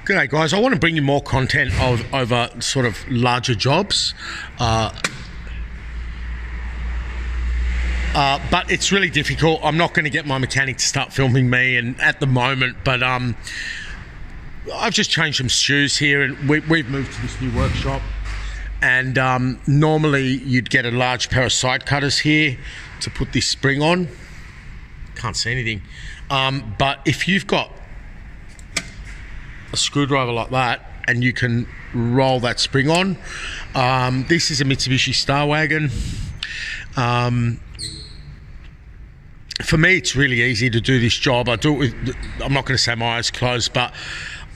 G'day guys, I want to bring you more content over sort of larger jobs, but it's really difficult. I'm not going to get my mechanic to start filming me and at the moment, but I've just changed some shoes here and we've moved to this new workshop, and normally you'd get a large pair of side cutters here to put this spring on. Can't see anything, but if you've got a screwdriver like that and you can roll that spring on, this is a Mitsubishi Starwagon. For me it's really easy to do this job. I do it with, I'm not going to say my eyes closed, but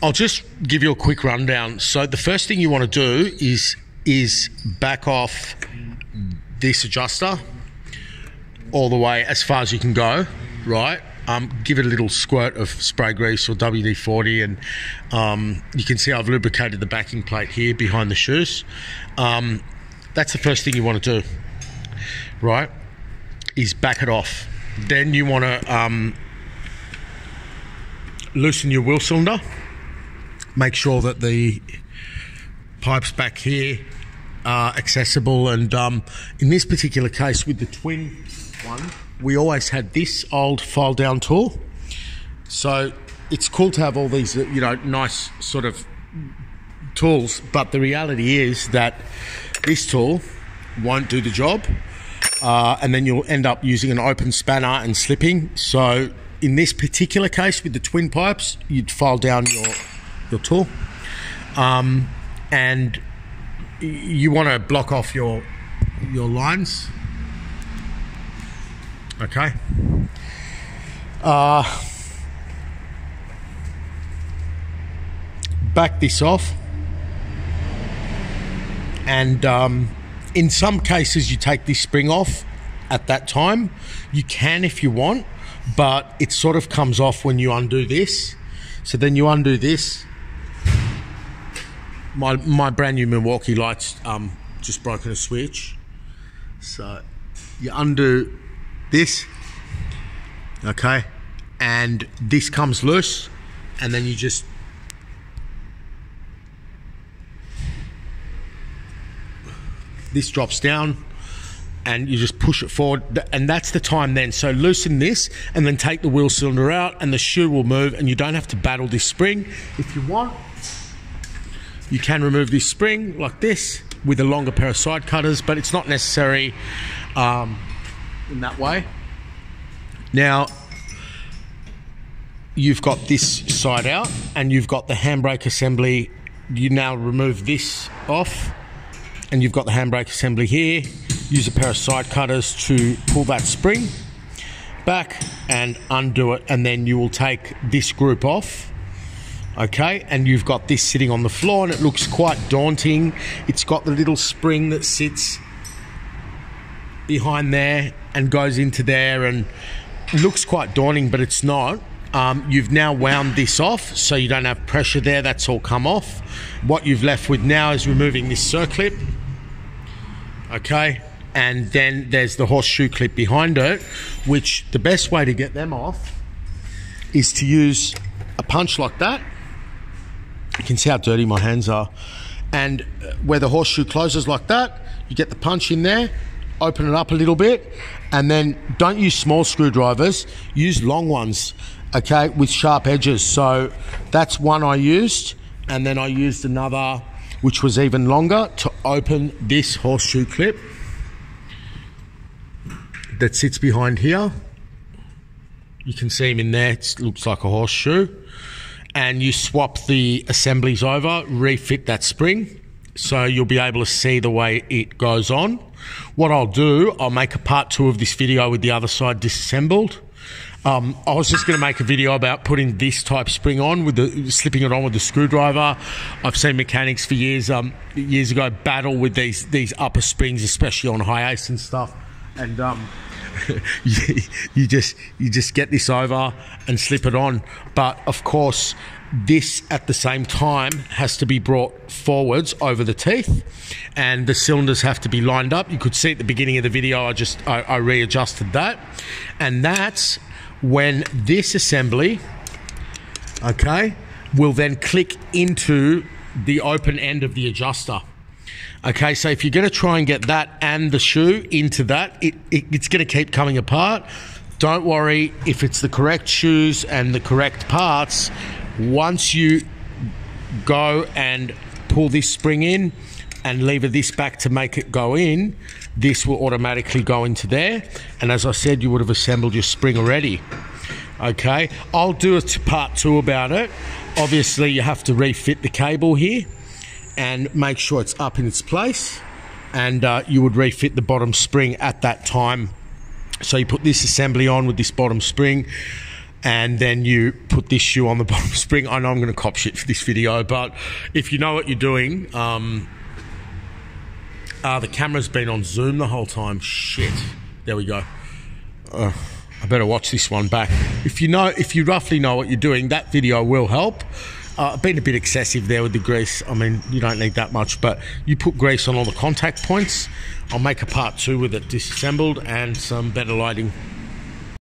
I'll just give you a quick rundown. So the first thing you want to do is back off this adjuster all the way as far as you can go, right? Give it a little squirt of spray grease or WD-40, and you can see I've lubricated the backing plate here behind the shoes. That's the first thing you want to do, right, is back it off. Then you want to loosen your wheel cylinder. Make sure that the pipes back here are accessible, and in this particular case with the twin one, we always had this old file down tool. So it's cool to have all these, you know, nice sort of tools, but the reality is that this tool won't do the job, and then you'll end up using an open spanner and slipping. So in this particular case with the twin pipes, you'd file down your tool, and you want to block off your lines. Okay. Back this off, and in some cases you take this spring off at that time. You can if you want, but it sort of comes off when you undo this. So then you undo this. My brand new Milwaukee lights just broken a switch, so you undo this, okay, and this comes loose, and then you just this drops down and you just push it forward, and that's the time then. So loosen this and then take the wheel cylinder out and the shoe will move, and you don't have to battle this spring. If you want, you can remove this spring like this with a longer pair of side cutters, but it's not necessary in that way. Now you've got this side out and you've got the handbrake assembly. You now remove this off and you've got the handbrake assembly here. Use a pair of side cutters to pull that spring back and undo it, and then you will take this group off, okay, and you've got this sitting on the floor, and it looks quite daunting. It's got the little spring that sits behind there and goes into there, and it looks quite daunting, but it's not. You've now wound this off so you don't have pressure there. That's all come off. What you've left with now is removing this circlip, okay, and then there's the horseshoe clip behind it, which the best way to get them off is to use a punch like that. You can see how dirty my hands are, and where the horseshoe closes like that, you get the punch in there, open it up a little bit, and then don't use small screwdrivers, use long ones, okay, with sharp edges. So that's one I used, and then I used another which was even longer to open this horseshoe clip that sits behind here. You can see him in there, it looks like a horseshoe. And you swap the assemblies over, refit that spring, so you'll be able to see the way it goes on. What I'll do, I'll make a part 2 of this video with the other side disassembled. I was just going to make a video about putting this type spring on, with slipping it on with the screwdriver. I've seen mechanics for years ago battle with these upper springs, especially on high ace and stuff, and you just get this over and slip it on. But of course this at the same time has to be brought forwards over the teeth, and the cylinders have to be lined up. You could see at the beginning of the video I readjusted that, and that's when this assembly, okay, will then click into the open end of the adjuster. Okay, so if you're going to try and get that and the shoe into that, it's going to keep coming apart. Don't worry, if it's the correct shoes and the correct parts, once you go and pull this spring in and lever this back to make it go in, this will automatically go into there. And as I said, you would have assembled your spring already. Okay, I'll do a part 2 about it. Obviously, you have to refit the cable here and make sure it's up in its place. And you would refit the bottom spring at that time. So you put this assembly on with this bottom spring, and then you put this shoe on the bottom spring. I know I'm going to cop shit for this video, but if you know what you're doing, the camera's been on zoom the whole time. Shit. There we go. I better watch this one back. If you roughly know what you're doing, that video will help. I've been a bit excessive there with the grease. I mean, you don't need that much, but you put grease on all the contact points. I'll make a part 2 with it disassembled and some better lighting.